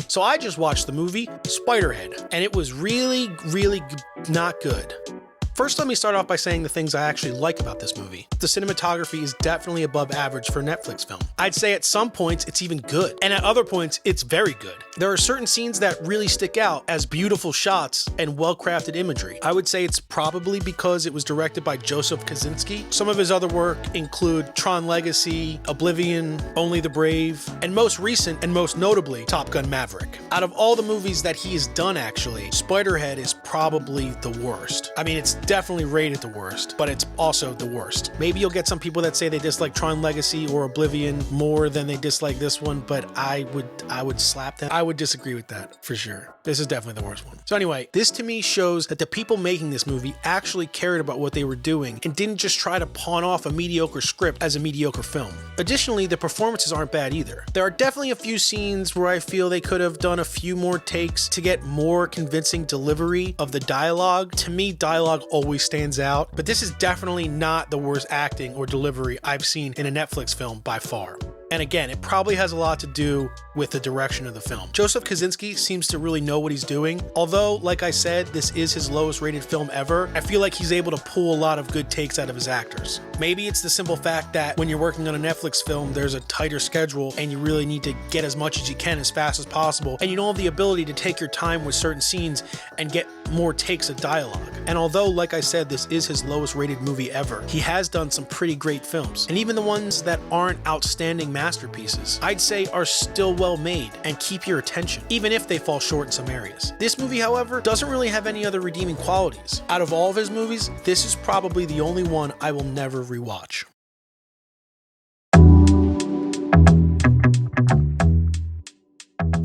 So I just watched the movie Spiderhead, and it was really not good. First, let me start off by saying the things I actually like about this movie. The cinematography is definitely above average for a Netflix film. I'd say at some points it's even good, and at other points it's very good. There are certain scenes that really stick out as beautiful shots and well-crafted imagery. I would say it's probably because it was directed by Joseph Kosinski. Some of his other work include Tron Legacy, Oblivion, Only the Brave, and most recent and most notably, Top Gun Maverick. Out of all the movies that he has done actually, Spiderhead is probably the worst. I mean, it's definitely rated the worst, but it's also the worst. Maybe you'll get some people that say they dislike Tron Legacy or Oblivion more than they dislike this one, but I would slap them. I would disagree with that for sure. This is definitely the worst one. So anyway, this to me shows that the people making this movie actually cared about what they were doing and didn't just try to pawn off a mediocre script as a mediocre film. Additionally, the performances aren't bad either. There are definitely a few scenes where I feel they could have done a few more takes to get more convincing delivery of the dialogue. To me, dialogue always stands out, but this is definitely not the worst acting or delivery I've seen in a Netflix film by far. And again, it probably has a lot to do with the direction of the film. Joseph Kosinski seems to really know what he's doing. Although, like I said, this is his lowest rated film ever, I feel like he's able to pull a lot of good takes out of his actors. Maybe it's the simple fact that when you're working on a Netflix film, there's a tighter schedule and you really need to get as much as you can as fast as possible, and you don't have the ability to take your time with certain scenes and get more takes of dialogue. And although, like I said, this is his lowest rated movie ever, he has done some pretty great films. And even the ones that aren't outstanding masterpieces, I'd say are still well made and keep your attention, even if they fall short in some areas. This movie, however, doesn't really have any other redeeming qualities. Out of all of his movies, this is probably the only one I will never rewatch.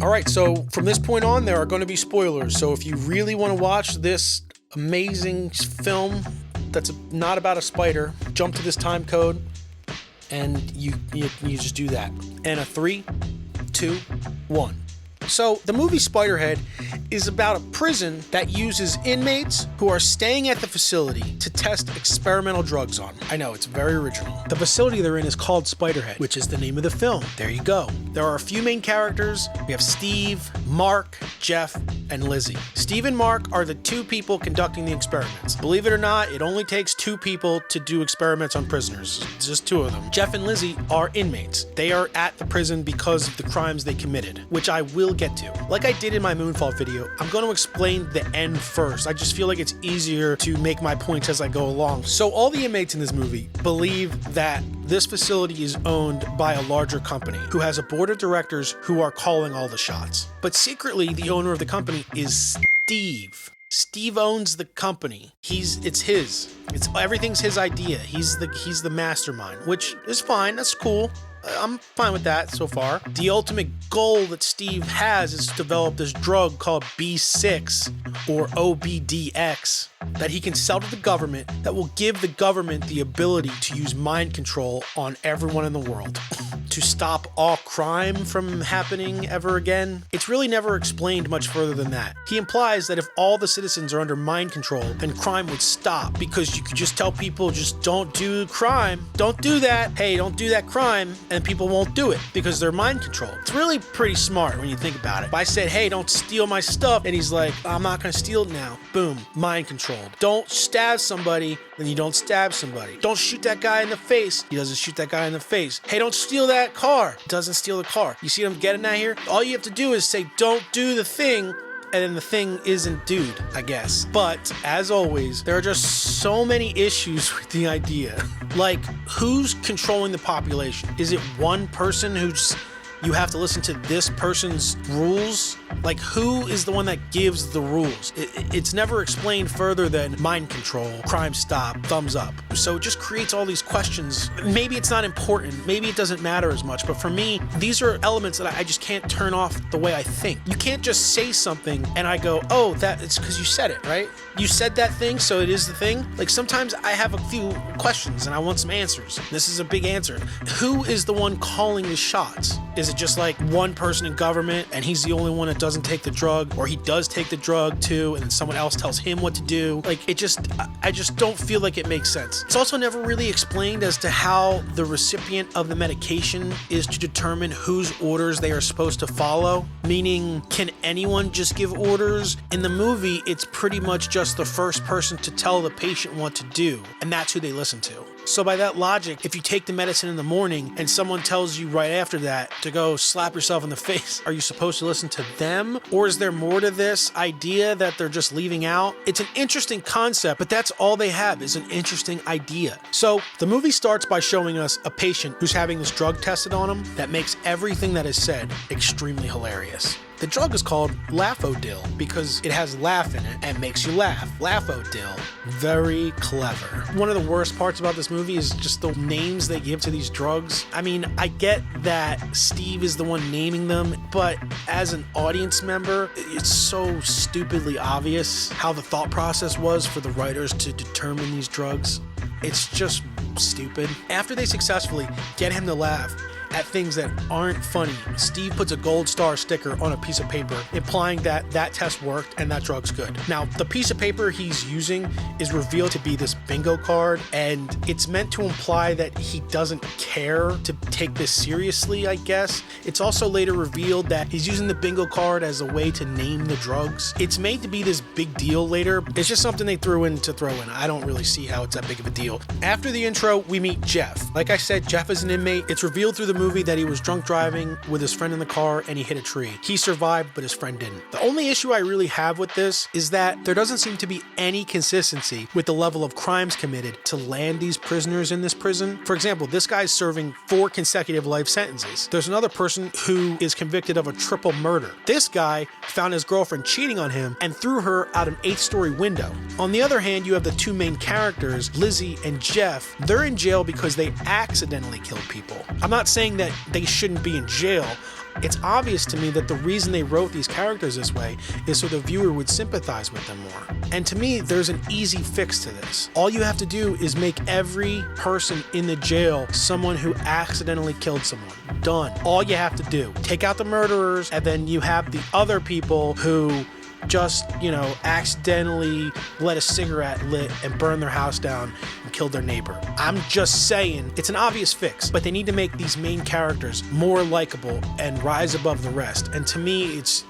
Alright, so from this point on, there are going to be spoilers, so if you really want to watch this amazing film that's not about a spider, jump to this time code and you just do that. And a 3, 2, 1. So the movie Spiderhead is about a prison that uses inmates who are staying at the facility to test experimental drugs on. I know, it's very original. The facility they're in is called Spiderhead, which is the name of the film. There you go. There are a few main characters. We have Steve, Mark, Jeff, and Lizzie. Steve and Mark are the two people conducting the experiments. Believe it or not, it only takes 2 people to do experiments on prisoners. It's just 2 of them. Jeff and Lizzie are inmates. They are at the prison because of the crimes they committed, which I will get to. Like I did in my Moonfall video, I'm going to explain the end first. I just feel like it's easier to make my points as I go along. So all the inmates in this movie believe that this facility is owned by a larger company who has a board of directors who are calling all the shots. But secretly, the owner of the company is Steve. Steve owns the company. It's his. Everything's his idea. He's the mastermind, which is fine. That's cool. I'm fine with that so far. The ultimate goal that Steve has is to develop this drug called B6 or OBDX that he can sell to the government that will give the government the ability to use mind control on everyone in the world to stop all crime from happening ever again. It's really never explained much further than that. He implies that if all the citizens are under mind control, then crime would stop because you could just tell people, just don't do crime. Don't do that. Hey, don't do that crime. And people won't do it because they're mind controlled. It's really pretty smart when you think about it. If I said, hey, don't steal my stuff, and he's like, I'm not gonna steal it now. Boom, mind controlled. Don't stab somebody, then you don't stab somebody. Don't shoot that guy in the face. He doesn't shoot that guy in the face. Hey, don't steal that car. He doesn't steal the car. You see what I'm getting at here? All you have to do is say, don't do the thing, and then the thing isn't dude, I guess. But, as always, there are just so many issues with the idea. Like, who's controlling the population? Is it one person who's... you have to listen to this person's rules? Like, who is the one that gives the rules? It's never explained further than mind control, crime stop, thumbs up. So it just creates all these questions. Maybe it's not important. Maybe it doesn't matter as much. But for me, these are elements that I just can't turn off the way I think. You can't just say something and I go, oh, it's because you said it, right? You said that thing, so it is the thing. Like, sometimes I have a few questions and I want some answers. This is a big answer. Who is the one calling the shots? Is it just like one person in government and he's the only one that doesn't take the drug, or he does take the drug too, and then someone else tells him what to do. Like, I just don't feel like it makes sense. It's also never really explained as to how the recipient of the medication is to determine whose orders they are supposed to follow. Meaning, can anyone just give orders? In the movie, it's pretty much just the first person to tell the patient what to do, and that's who they listen to. So by that logic, if you take the medicine in the morning and someone tells you right after that to go slap yourself in the face, are you supposed to listen to them? Or is there more to this idea that they're just leaving out? It's an interesting concept, but that's all they have, is an interesting idea. So the movie starts by showing us a patient who's having this drug tested on him that makes everything that is said extremely hilarious. The drug is called Laugh-O-Dill because it has laugh in it and makes you laugh. Laugh-O-Dill. Very clever. One of the worst parts about this movie is just the names they give to these drugs. I mean, I get that Steve is the one naming them, but as an audience member, it's so stupidly obvious how the thought process was for the writers to determine these drugs. It's just stupid. After they successfully get him to laugh at things that aren't funny, Steve puts a gold star sticker on a piece of paper, implying that that test worked and that drug's good. Now, the piece of paper he's using is revealed to be this bingo card, and it's meant to imply that he doesn't care to take this seriously, I guess. It's also later revealed that he's using the bingo card as a way to name the drugs. It's made to be this big deal later. It's just something they threw in to throw in. I don't really see how it's that big of a deal. After the intro, we meet Jeff. Like I said, Jeff is an inmate. It's revealed through the movie that he was drunk driving with his friend in the car and he hit a tree. He survived, but his friend didn't. The only issue I really have with this is that there doesn't seem to be any consistency with the level of crimes committed to land these prisoners in this prison. For example, this guy's serving 4 consecutive life sentences. There's another person who is convicted of a triple murder. This guy found his girlfriend cheating on him and threw her out an 8-story window. On the other hand, you have the 2 main characters, Lizzie and Jeff. They're in jail because they accidentally killed people. I'm not saying that they shouldn't be in jail. It's obvious to me that the reason they wrote these characters this way is so the viewer would sympathize with them more. And to me, there's an easy fix to this. All you have to do is make every person in the jail someone who accidentally killed someone. Done. All you have to do. Take out the murderers, and then you have the other people who just, accidentally let a cigarette lit and burn their house down and killed their neighbor. I'm just saying, it's an obvious fix, but they need to make these main characters more likable and rise above the rest. And to me, it's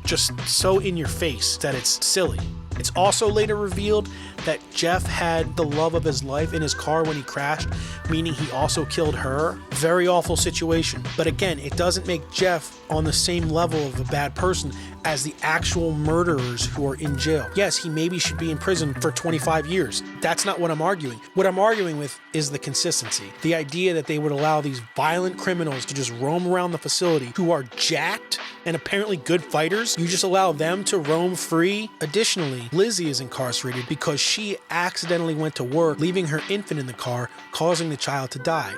just so in your face that it's silly. It's also later revealed that Jeff had the love of his life in his car when he crashed, meaning he also killed her. Very awful situation. But again, it doesn't make Jeff on the same level of a bad person as the actual murderers who are in jail. Yes, he maybe should be in prison for 25 years. That's not what I'm arguing. What I'm arguing with is the consistency. The idea that they would allow these violent criminals to just roam around the facility who are jacked and apparently good fighters. You just allow them to roam free. Additionally, Lizzie is incarcerated because she accidentally went to work, leaving her infant in the car, causing the child to die.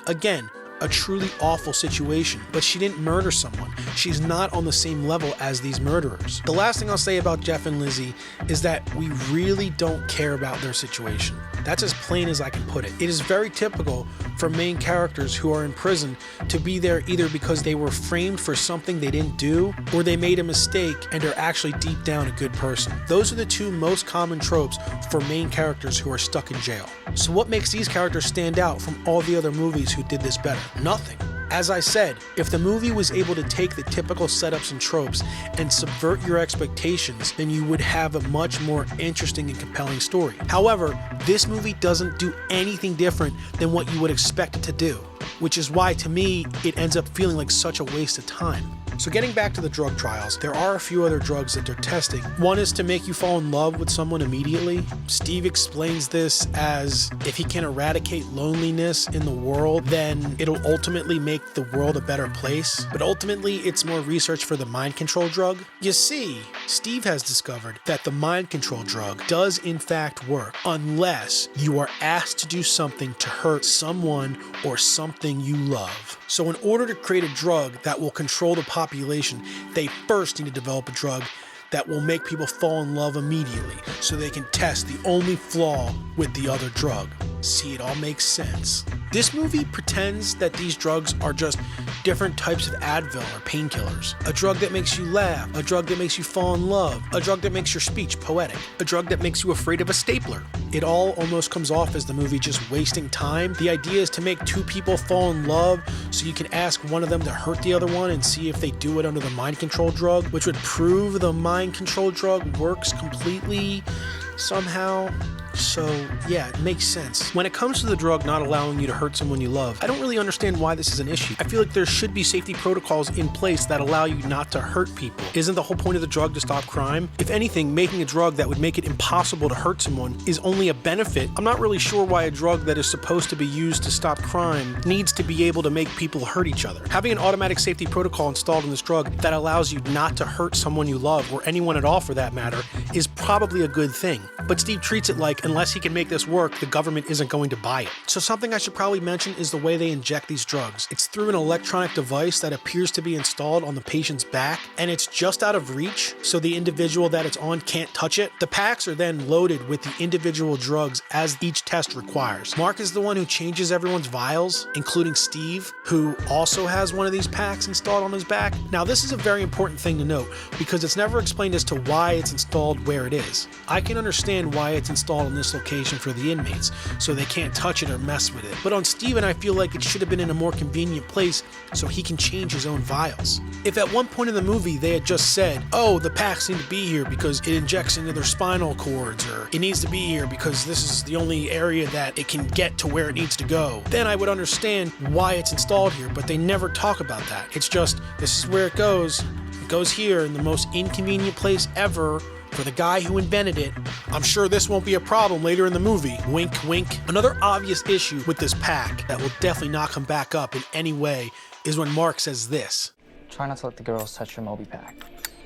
Again, a truly awful situation, but she didn't murder someone. She's not on the same level as these murderers. The last thing I'll say about Jeff and Lizzie is that we really don't care about their situation. That's as plain as I can put it. It is very typical for main characters who are in prison to be there either because they were framed for something they didn't do, or they made a mistake and are actually deep down a good person. Those are the 2 most common tropes for main characters who are stuck in jail. So what makes these characters stand out from all the other movies who did this better? Nothing. As I said, if the movie was able to take the typical setups and tropes and subvert your expectations, then you would have a much more interesting and compelling story. However, this movie doesn't do anything different than what you would expect it to do, which is why, to me, it ends up feeling like such a waste of time. So getting back to the drug trials, there are a few other drugs that they're testing. One is to make you fall in love with someone immediately. Steve explains this as if he can eradicate loneliness in the world, then it'll ultimately make the world a better place. But ultimately, it's more research for the mind control drug. You see, Steve has discovered that the mind control drug does in fact work unless you are asked to do something to hurt someone or something you love. So in order to create a drug that will control the population, they first need to develop a drug that will make people fall in love immediately so they can test the only flaw with the other drug. See, it all makes sense. This movie pretends that these drugs are just different types of Advil or painkillers. A drug that makes you laugh, a drug that makes you fall in love, a drug that makes your speech poetic, a drug that makes you afraid of a stapler. It all almost comes off as the movie just wasting time. The idea is to make two people fall in love so you can ask one of them to hurt the other one and see if they do it under the mind control drug, which would prove the mind control drug works completely somehow. So yeah, it makes sense. When it comes to the drug not allowing you to hurt someone you love, I don't really understand why this is an issue. I feel like there should be safety protocols in place that allow you not to hurt people. Isn't the whole point of the drug to stop crime? If anything, making a drug that would make it impossible to hurt someone is only a benefit. I'm not really sure why a drug that is supposed to be used to stop crime needs to be able to make people hurt each other. Having an automatic safety protocol installed in this drug that allows you not to hurt someone you love, or anyone at all for that matter, is probably a good thing. But Steve treats it like, unless he can make this work, the government isn't going to buy it. So something I should probably mention is the way they inject these drugs. It's through an electronic device that appears to be installed on the patient's back, and it's just out of reach, so the individual that it's on can't touch it. The packs are then loaded with the individual drugs as each test requires. Mark is the one who changes everyone's vials, including Steve, who also has one of these packs installed on his back. Now, this is a very important thing to note, because it's never explained as to why it's installed where it is. I can understand why it's installed in this location for the inmates, so they can't touch it or mess with it. But on Steven, I feel like it should have been in a more convenient place so he can change his own vials. If at one point in the movie they had just said, oh, the packs need to be here because it injects into their spinal cords, or it needs to be here because this is the only area that it can get to where it needs to go, then I would understand why it's installed here, but they never talk about that. It's just, this is where it goes. It goes here in the most inconvenient place ever for the guy who invented it. I'm sure this won't be a problem later in the movie. Wink, wink. Another obvious issue with this pack that will definitely not come back up in any way is when Mark says this. Try not to let the girls touch your Moby pack.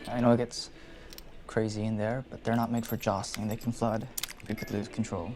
I know it gets crazy in there, but they're not made for jostling. They can flood. You could lose control.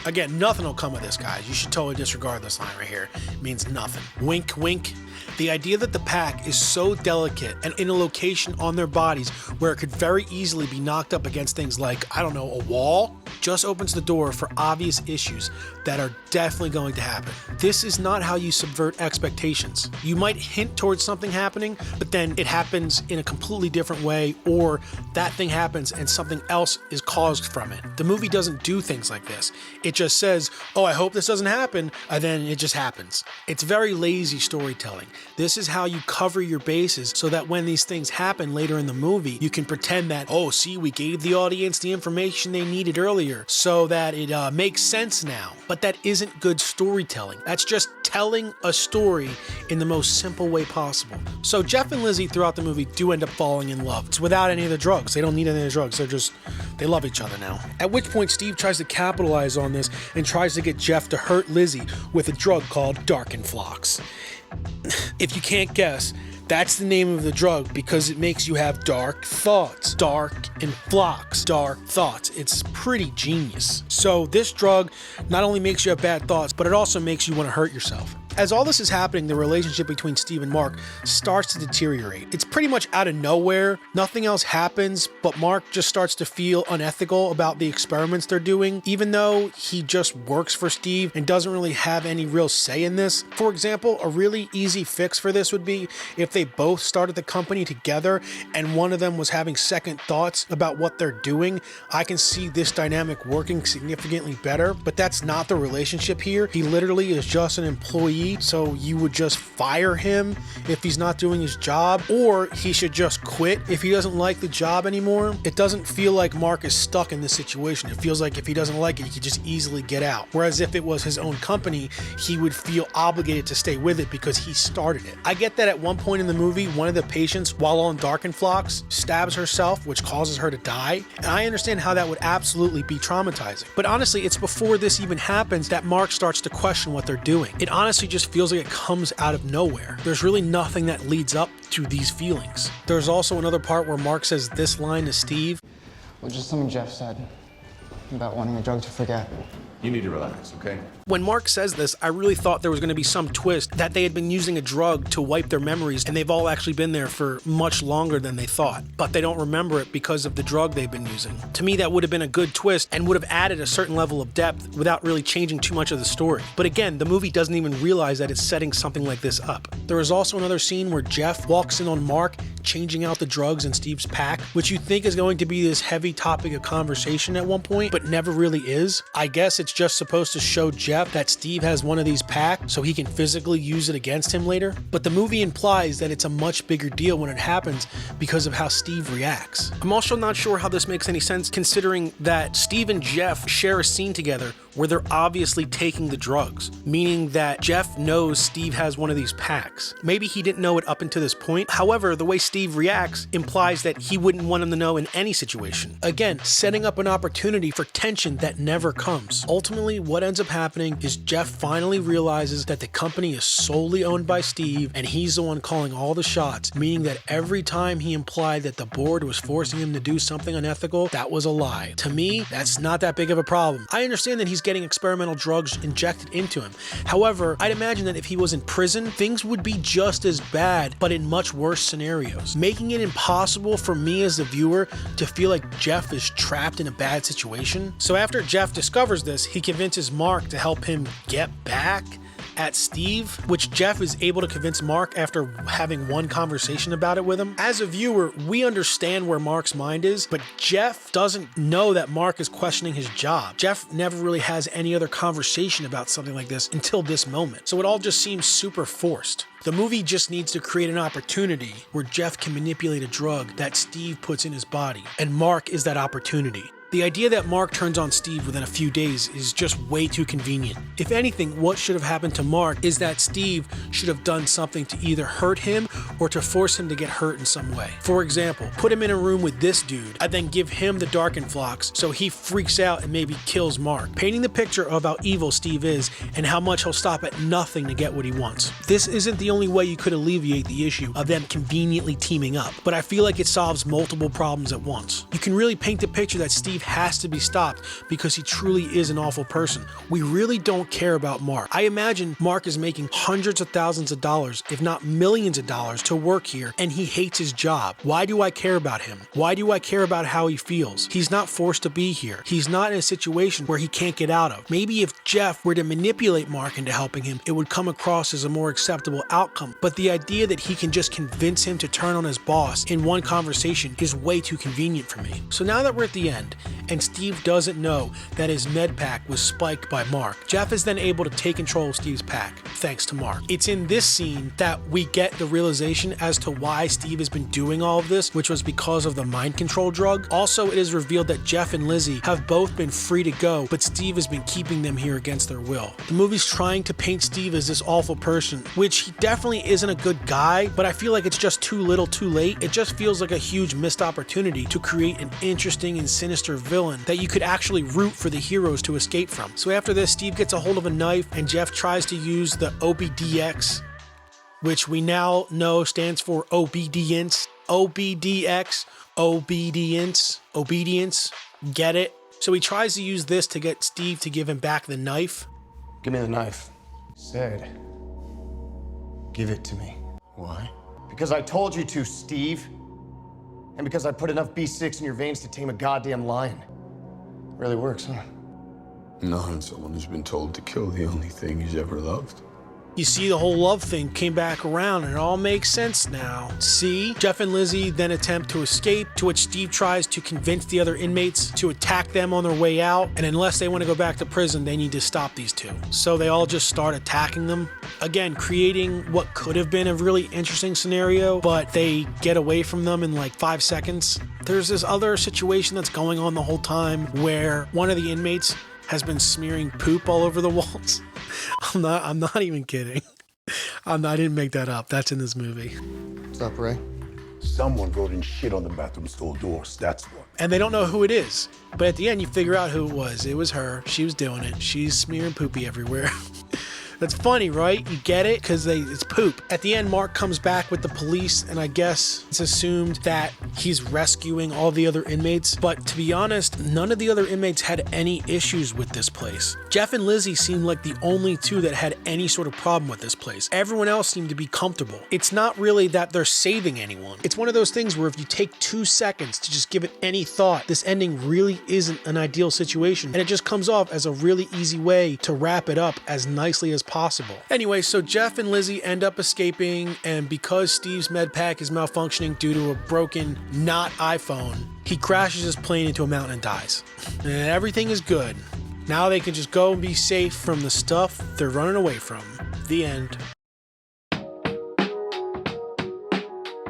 Again, nothing will come of this, guys. You should totally disregard this line right here. It means nothing. Wink, wink. The idea that the pack is so delicate and in a location on their bodies where it could very easily be knocked up against things like, I don't know, a wall, just opens the door for obvious issues that are definitely going to happen. This is not how you subvert expectations. You might hint towards something happening, but then it happens in a completely different way, or that thing happens and something else is caused from it. The movie doesn't do things like this. It just says, oh, I hope this doesn't happen, and then it just happens. It's very lazy storytelling. This is how you cover your bases so that when these things happen later in the movie, you can pretend that, oh, see, we gave the audience the information they needed earlier so that it makes sense now. But that isn't good storytelling. That's just telling a story in the most simple way possible. So Jeff and Lizzie throughout the movie do end up falling in love. It's without any of the drugs. They don't need any of the drugs. They love each other now. At which point Steve tries to capitalize on this and tries to get Jeff to hurt Lizzie with a drug called Darkenflox. If you can't guess, that's the name of the drug because it makes you have dark thoughts. Dark and flocks, dark thoughts. It's pretty genius. So this drug not only makes you have bad thoughts, but it also makes you want to hurt yourself. As all this is happening, the relationship between Steve and Mark starts to deteriorate. It's pretty much out of nowhere. Nothing else happens, but Mark just starts to feel unethical about the experiments they're doing, even though he just works for Steve and doesn't really have any real say in this. For example, a really easy fix for this would be if they both started the company together and one of them was having second thoughts about what they're doing. I can see this dynamic working significantly better, but that's not the relationship here. He literally is just an employee. So you would just fire him if he's not doing his job, or he should just quit if he doesn't like the job anymore. It doesn't feel like Mark is stuck in this situation. It feels like if he doesn't like it, he could just easily get out. Whereas if it was his own company, he would feel obligated to stay with it because he started it. I get that at one point in the movie, one of the patients, while on Darkenflox, stabs herself, which causes her to die. And I understand how that would absolutely be traumatizing. But honestly, it's before this even happens that Mark starts to question what they're doing. It honestly just feels like it comes out of nowhere. There's really nothing that leads up to these feelings. There's also another part where Mark says this line to Steve. Well, just something Jeff said about wanting a drug to forget. You need to relax, okay? When Mark says this, I really thought there was going to be some twist that they had been using a drug to wipe their memories and they've all actually been there for much longer than they thought, but they don't remember it because of the drug they've been using. To me, that would have been a good twist and would have added a certain level of depth without really changing too much of the story. But again, the movie doesn't even realize that it's setting something like this up. There is also another scene where Jeff walks in on Mark changing out the drugs in Steve's pack, which you think is going to be this heavy topic of conversation at one point, but never really is. I guess it's just supposed to show Jeff that Steve has one of these packs so he can physically use it against him later. But the movie implies that it's a much bigger deal when it happens because of how Steve reacts. I'm also not sure how this makes any sense considering that Steve and Jeff share a scene together where they're obviously taking the drugs, meaning that Jeff knows Steve has one of these packs. Maybe he didn't know it up until this point. However, the way Steve reacts implies that he wouldn't want him to know in any situation. Again, setting up an opportunity for tension that never comes. Ultimately, what ends up happening is Jeff finally realizes that the company is solely owned by Steve and he's the one calling all the shots, meaning that every time he implied that the board was forcing him to do something unethical, that was a lie. To me, that's not that big of a problem. I understand that he's getting experimental drugs injected into him. However, I'd imagine that if he was in prison, things would be just as bad, but in much worse scenarios, making it impossible for me as the viewer to feel like Jeff is trapped in a bad situation. So after Jeff discovers this, he convinces Mark to help him get back at Steve, which Jeff is able to convince Mark after having one conversation about it with him. As a viewer, we understand where Mark's mind is, but Jeff doesn't know that Mark is questioning his job. Jeff never really has any other conversation about something like this until this moment. So it all just seems super forced. The movie just needs to create an opportunity where Jeff can manipulate a drug that Steve puts in his body, and Mark is that opportunity. The idea that Mark turns on Steve within a few days is just way too convenient. If anything, what should have happened to Mark is that Steve should have done something to either hurt him or to force him to get hurt in some way. For example, put him in a room with this dude and then give him the Darkenflocks so he freaks out and maybe kills Mark, painting the picture of how evil Steve is and how much he'll stop at nothing to get what he wants. This isn't the only way you could alleviate the issue of them conveniently teaming up, but I feel like it solves multiple problems at once. You can really paint the picture that Steve has to be stopped because he truly is an awful person. We really don't care about Mark. I imagine Mark is making hundreds of thousands of dollars, if not millions of dollars, to work here, and he hates his job. Why do I care about him? Why do I care about how he feels? He's not forced to be here. He's not in a situation where he can't get out of. Maybe if Jeff were to manipulate Mark into helping him, it would come across as a more acceptable outcome. But the idea that he can just convince him to turn on his boss in one conversation is way too convenient for me. So now that we're at the end, and Steve doesn't know that his med pack was spiked by Mark, Jeff is then able to take control of Steve's pack, thanks to Mark. It's in this scene that we get the realization as to why Steve has been doing all of this, which was because of the mind control drug. Also, it is revealed that Jeff and Lizzie have both been free to go, but Steve has been keeping them here against their will. The movie's trying to paint Steve as this awful person, which he definitely isn't a good guy, but I feel like it's just too little too late. It just feels like a huge missed opportunity to create an interesting and sinister villain that you could actually root for the heroes to escape from. So after this, Steve gets a hold of a knife and Jeff tries to use the OBDX, which we now know stands for obedience. OBDX, obedience, get it? So he tries to use this to get Steve to give him back the knife. Give me the knife. Said, give it to me. Why? Because I told you to, Steve. And because I put enough B6 in your veins to tame a goddamn lion. Really works, huh? Not someone who's been told to kill the only thing he's ever loved. You see, the whole love thing came back around and it all makes sense now. See? Jeff and Lizzie then attempt to escape, to which Steve tries to convince the other inmates to attack them on their way out, and unless they want to go back to prison, they need to stop these two. So they all just start attacking them. Again, creating what could have been a really interesting scenario, but they get away from them in like 5 seconds. There's this other situation that's going on the whole time where one of the inmates has been smearing poop all over the walls. I'm not even kidding. I didn't make that up. That's in this movie. What's up, Ray? Someone wrote in shit on the bathroom stall doors, that's what. And they don't know who it is. But at the end, you figure out who it was. It was her. She was doing it. She's smearing poopy everywhere. That's funny, right? You get it? Because it's poop. At the end, Mark comes back with the police, and I guess it's assumed that he's rescuing all the other inmates. But to be honest, none of the other inmates had any issues with this place. Jeff and Lizzie seemed like the only two that had any sort of problem with this place. Everyone else seemed to be comfortable. It's not really that they're saving anyone. It's one of those things where if you take 2 seconds to just give it any thought, this ending really isn't an ideal situation, and it just comes off as a really easy way to wrap it up as nicely as possible. Anyway, so Jeff and Lizzie end up escaping, and because Steve's med pack is malfunctioning due to a broken not iPhone, he crashes his plane into a mountain and dies. And everything is good. Now they can just go and be safe from the stuff they're running away from. The end.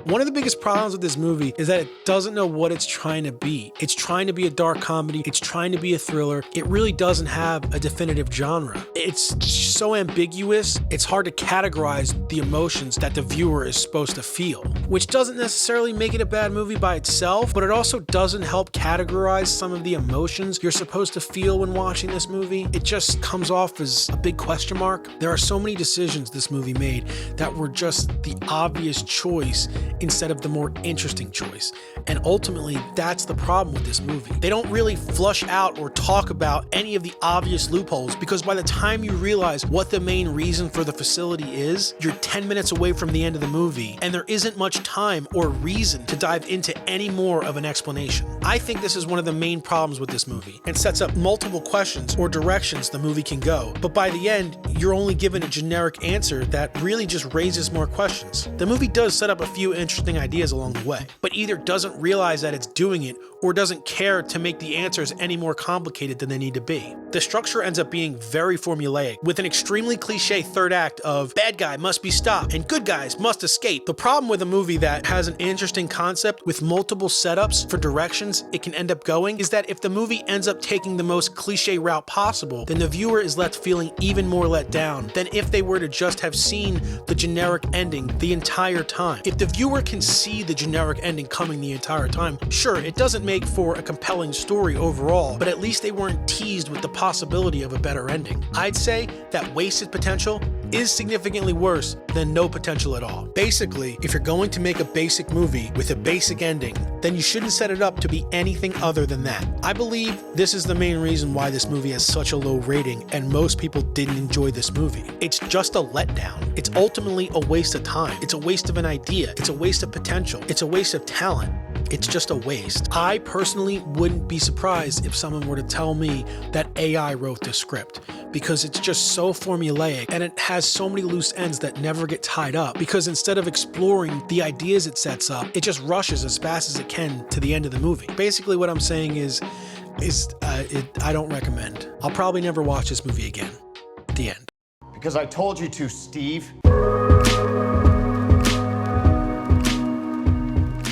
One of the biggest problems with this movie is that it doesn't know what it's trying to be. It's trying to be a dark comedy. It's trying to be a thriller. It really doesn't have a definitive genre. It's so ambiguous, it's hard to categorize the emotions that the viewer is supposed to feel, which doesn't necessarily make it a bad movie by itself, but it also doesn't help categorize some of the emotions you're supposed to feel when watching this movie. It just comes off as a big question mark. There are so many decisions this movie made that were just the obvious choice instead of the more interesting choice. And ultimately, that's the problem with this movie. They don't really flush out or talk about any of the obvious loopholes, because by the time you realize what the main reason for the facility is, you're 10 minutes away from the end of the movie, and there isn't much time or reason to dive into any more of an explanation. I think this is one of the main problems with this movie, and sets up multiple questions or directions the movie can go, but by the end, you're only given a generic answer that really just raises more questions. The movie does set up a few interesting ideas along the way, but either doesn't realize that it's doing it or doesn't care to make the answers any more complicated than they need to be. The structure ends up being very formulaic, with an extremely cliche third act of bad guy must be stopped and good guys must escape. The problem with a movie that has an interesting concept with multiple setups for directions it can end up going is that if the movie ends up taking the most cliche route possible, then the viewer is left feeling even more let down than if they were to just have seen the generic ending the entire time. If the viewer can see the generic ending coming the entire time, sure, it doesn't make for a compelling story overall, but at least they weren't teased with the possibility of a better ending. I'd say that wasted potential is significantly worse than no potential at all. Basically, if you're going to make a basic movie with a basic ending, then you shouldn't set it up to be anything other than that. I believe this is the main reason why this movie has such a low rating and most people didn't enjoy this movie. It's just a letdown. It's ultimately a waste of time. It's a waste of an idea. It's a waste of potential. It's a waste of talent. It's just a waste. I personally wouldn't be surprised if someone were to tell me that AI wrote this script, because it's just so formulaic and it has so many loose ends that never get tied up, because instead of exploring the ideas it sets up, it just rushes as fast as it can to the end of the movie. Basically what I'm saying is I don't recommend. I'll probably never watch this movie again. The end. Because I told you to, Steve.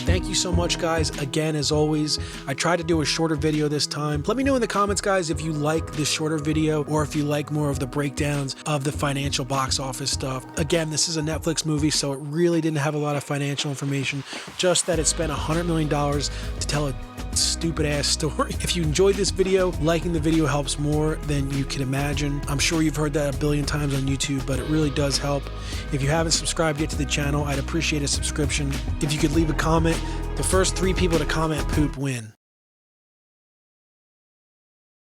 Thank you so much, guys. Again, as always, I tried to do a shorter video this time. Let me know in the comments, guys, if you like this shorter video or if you like more of the breakdowns of the financial box office stuff. Again, this is a Netflix movie, so it really didn't have a lot of financial information, just that it spent $100 million to tell a stupid ass story. If you enjoyed this video, liking the video helps more than you can imagine. I'm sure you've heard that a billion times on YouTube, but it really does help. If you haven't subscribed yet to the channel, I'd appreciate a subscription. If you could leave a comment, the first 3 people to comment poop win.